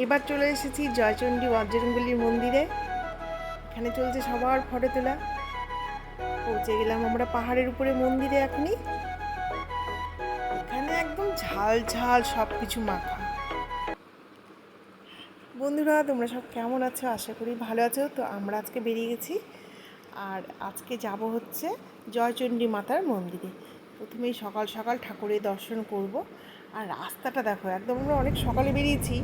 এবার চলে এসেছি জয়চণ্ডী বজরংবলীর মন্দিরে। এখানে চলছে সবার ফটো তোলা। পৌঁছে গেলাম আমরা পাহাড়ের উপরে মন্দিরে এখনই। এখানে একদম ঝাল ঝাল সব কিছু মাখা। বন্ধুরা, তোমরা সব কেমন আছো? আশা করি ভালো আছো। তো আমরা আজকে বেরিয়ে গেছি, আর আজকে যাব হচ্ছে জয়চণ্ডী মাতার মন্দিরে। প্রথমেই সকাল সকাল ঠাকুরের দর্শন করব। আর রাস্তাটা দেখো, একদম আমরা অনেক সকালে বেরিয়েছি,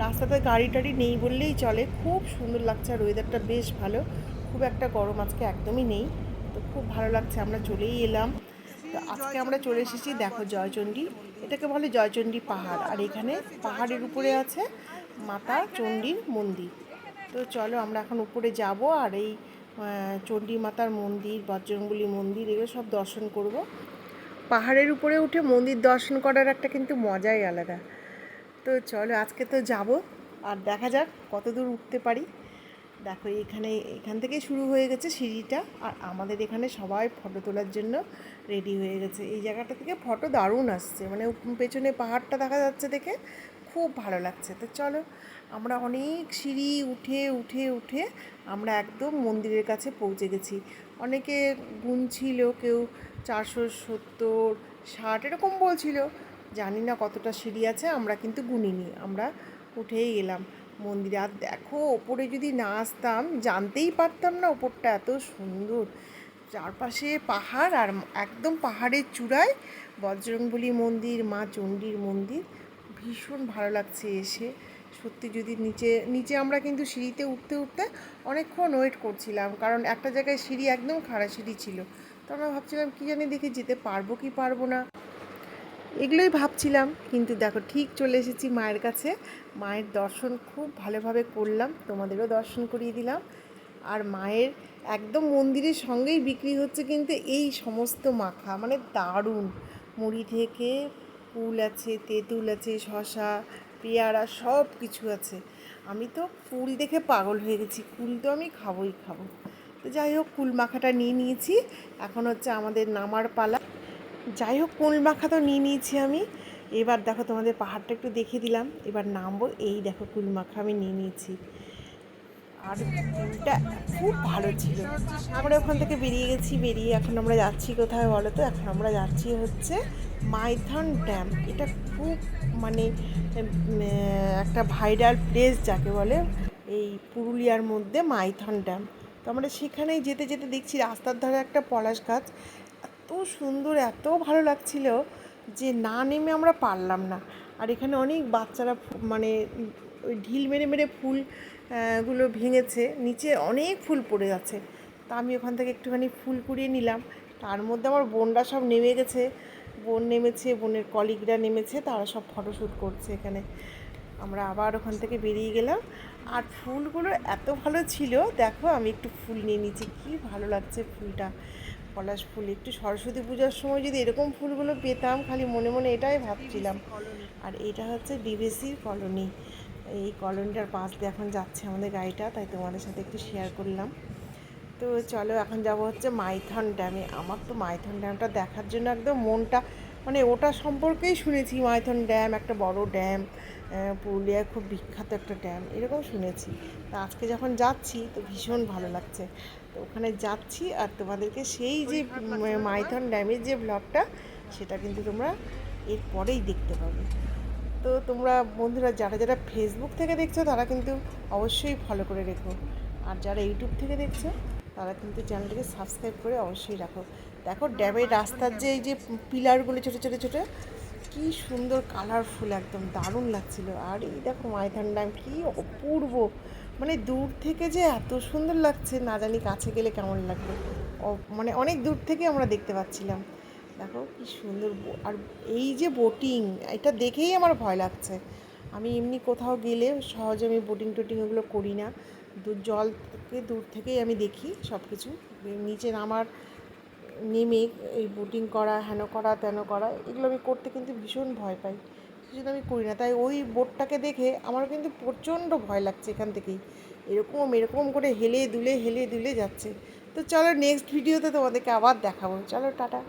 রাস্তাতে গাড়ি টাড়ি নেই বললেই চলে। খুব সুন্দর লাগছে, আর ওয়েদারটা বেশ ভালো, খুব একটা গরম আজকে একদমই নেই। তো খুব ভালো লাগছে, আমরা চলেই এলাম। তো আজকে আমরা চলে এসেছি, দেখো জয়চণ্ডী, এটাকে বলে জয়চণ্ডী পাহাড়। আর এখানে পাহাড়ের উপরে আছে মাতা চণ্ডীর মন্দির। তো চলো আমরা এখন উপরে যাব, আর এই চণ্ডী মাতার মন্দির, বজরংবলী মন্দির, এগুলো সব দর্শন করব। পাহাড়ের উপরে উঠে মন্দির দর্শন করার একটা কিন্তু মজাই আলাদা। তো চলো আজকে তো যাব, আর দেখা যাক কত দূর উঠতে পারি। দেখো এখান থেকে শুরু হয়ে গেছে সিঁড়িটা, আর আমাদের এখানে সবাই ফটো তোলার জন্য রেডি হয়ে গেছে। এই জায়গাটা থেকে ফটো দারুণ আসছে, মানে পেছনে পাহাড়টা দেখা যাচ্ছে দেখে খুব ভালো লাগছে। তো চলো, আমরা অনেক সিঁড়ি উঠে উঠে উঠে আমরা একদম মন্দিরের কাছে পৌঁছে গেছি। অনেকে গুনছিল, কেউ 470, 60 এরকম বলছিল। জানি না কতটা সিঁড়ি আছে, আমরা কিন্তু গুনিনি, আমরা উঠেই গেলাম মন্দিরে। আর দেখো, ওপরে যদি না আসতাম জানতেই পারতাম না ওপরটা এত সুন্দর। চারপাশে পাহাড়, আর একদম পাহাড়ের চূড়ায় বজরংবলী মন্দির, মা চণ্ডীর মন্দির। ভীষণ ভালো লাগছে এসে সত্যি। যদি নিচে নিচে আমরা কিন্তু সিঁড়িতে উঠতে উঠতে অনেকক্ষণ ওয়েট করছিলাম, কারণ একটা জায়গায় সিঁড়ি একদম খাড়া সিঁড়ি ছিল। তো আমরা ভাবছিলাম কী জানি, দেখে যেতে পারবো কি পারবো না, এগুলোই ভাবছিলাম। কিন্তু দেখো ঠিক চলে এসেছি মায়ের কাছে। মায়ের দর্শন খুব ভালোভাবে করলাম, তোমাদেরও দর্শন করিয়ে দিলাম। আর মায়ের একদম মন্দিরের সঙ্গেই বিক্রি হচ্ছে কিন্তু এই সমস্ত মাখা, মানে দারুণ। মুড়ি থেকে কুল আছে, তেঁতুল আছে, শশা, পেয়ারা, সব কিছু আছে। আমি তো কুল দেখে পাগল হয়ে গেছি, কুল তো আমি খাবোই খাবো। তো যাই হোক, কুল মাখাটা নিয়ে নিয়েছি, এখন হচ্ছে আমাদের নামার পালা। যাই হোক, কুল মাখা তো নিয়ে নিয়েছি আমি। এবার দেখো, তোমাদের পাহাড়টা একটু দেখিয়ে দিলাম, এবার নামবো। এই দেখো, কুল মাখা আমি নিয়ে নিয়েছি, আর কুলটা খুব ভালো ছিল। আমরা ওখান থেকে বেরিয়ে গেছি, বেরিয়ে এখন আমরা যাচ্ছি কোথায় বলো তো? এখন আমরা যাচ্ছি হচ্ছে মাইথন ড্যাম। এটা খুব মানে একটা ভাইরাল প্লেস যাকে বলে, এই পুরুলিয়ার মধ্যে মাইথন ড্যাম। তো আমরা সেখানেই যেতে যেতে দেখছি রাস্তার ধারে একটা পলাশ গাছ, এত সুন্দর, এত ভালো লাগছিল যে না নেমে আমরা পারলাম না। আর এখানে অনেক বাচ্চারা মানে ওই ঢিল মেরে মেরে ফুল গুলো ভেঙেছে, নিচে অনেক ফুল পড়ে আছে। তা আমি ওখান থেকে একটুখানি ফুল কুড়িয়ে নিলাম। তার মধ্যে আমার বোনরা সব নেমে গেছে, বোন নেমেছে, বোনের কলিগরা নেমেছে, তারা সব ফটোশ্যুট করছে এখানে। আমরা আবার ওখান থেকে বেরিয়ে গেলাম। আর ফুলগুলো এত ভালো ছিল, দেখো আমি একটু ফুল নিয়ে নিয়েছি, কী ভালো লাগছে ফুলটা, পলাশ ফুল। একটু সরস্বতী পূজার সময় যদি এরকম ফুলগুলো পেতাম, খালি মনে মনে এটাই ভাবছিলাম। আর এটা হচ্ছে ডিভিসির কলোনি। এই কলোনিটার পাশ দিয়ে এখন যাচ্ছে আমাদের গাড়িটা, তাই তোমাদের সাথে একটু শেয়ার করলাম। তো চলো এখন যাব হচ্ছে মাইথন ড্যামে। আমার তো মাইথন ড্যামটা দেখার জন্য একদম মনটা, মানে ওটা সম্পর্কেই শুনেছি, মাইথন ড্যাম একটা বড় ড্যাম, পুরুলিয়ার খুব বিখ্যাত একটা ড্যাম, এরকম শুনেছি। তা আজকে যখন যাচ্ছি তো ভীষণ ভালো লাগছে। তো ওখানে যাচ্ছি, আর তোমাদেরকে সেই যে মাইথন ড্যামের যে ব্লগটা, সেটা কিন্তু তোমরা এরপরেই দেখতে পাবে। তো তোমরা বন্ধুরা যারা যারা ফেসবুক থেকে দেখছো তারা কিন্তু অবশ্যই ফলো করে রেখো, আর যারা ইউটিউব থেকে দেখছো তারা কিন্তু চ্যানেলটিকে সাবস্ক্রাইব করে অবশ্যই রাখো। দেখো ড্যামের রাস্তার যে এই যে পিলারগুলো ছোটো ছোটো ছোটো, কী সুন্দর কালারফুল, একদম দারুণ লাগছিল। আর এই দেখো মাইথন ড্যাম, কী অপূর্ব, মানে দূর থেকে যে এত সুন্দর লাগছে, না জানি কাছে গেলে কেমন লাগবে। মানে অনেক দূর থেকে আমরা দেখতে পাচ্ছিলাম। দেখো কি সুন্দর। আর এই যে বোটিং, এটা দেখেই আমার ভয় লাগছে। আমি এমনি কোথাও গেলে সহজে আমি বোটিং টোটিং এগুলো করি না। জল থেকে দূর থেকেই আমি দেখি সব কিছু। নিচে নামার, নেমে এই বোটিং করা, হেন করা তেন করা, এগুলো আমি করতে কিন্তু ভীষণ ভয় পাই, সেজন্য আমি করি না। তাই ওই বোটটাকে দেখে আমার কিন্তু প্রচণ্ড ভয় লাগছে এখান থেকেই। এরকম এরকম করে হেলে দুলে যাচ্ছে। তো চলো নেক্সট ভিডিওতে তোমাদেরকে আবার দেখাবো। চলো টাটা।